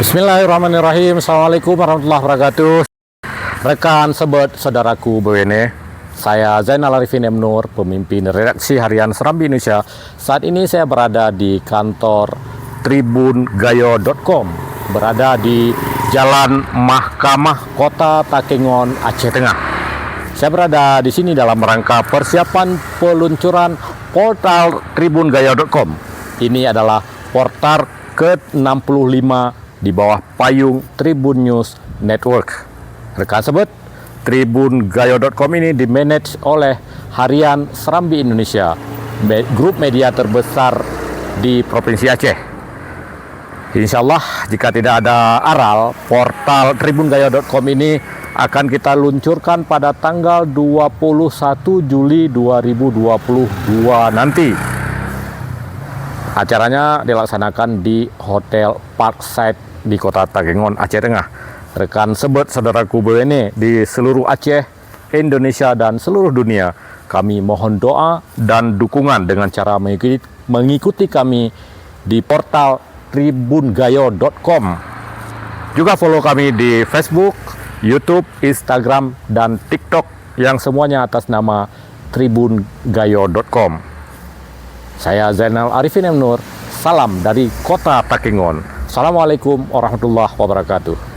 Bismillahirrahmanirrahim. Assalamualaikum warahmatullahi wabarakatuh. Rekan, sobat, saudaraku BWN, saya Zainal Arifin M. Nur, pemimpin redaksi harian Serambi Indonesia. Saat ini saya berada di kantor tribungayo.com, berada di Jalan Mahkamah Kota Takengon, Aceh Tengah. Saya berada di sini dalam rangka persiapan peluncuran portal tribungayo.com. Ini adalah portal ke-65 di bawah payung Tribun News Network. Rekan sobat, tribungayo.com ini dimanage oleh Harian Serambi Indonesia, grup media terbesar di Provinsi Aceh. Insya Allah, jika tidak ada aral, portal tribungayo.com ini akan kita luncurkan pada tanggal 21 Juli 2022 nanti. Acaranya dilaksanakan di Hotel Parkside di Kota Takengon, Aceh Tengah. Rekan sobat saudaraku BWN di seluruh Aceh, Indonesia, dan seluruh dunia, kami mohon doa dan dukungan dengan cara mengikuti kami di portal tribungayo.com. Juga follow kami di Facebook, YouTube, Instagram, dan TikTok yang semuanya atas nama tribungayo.com. Saya Zainal Arifin M. Nur, salam dari Kota Takengon. Assalamualaikum warahmatullahi wabarakatuh.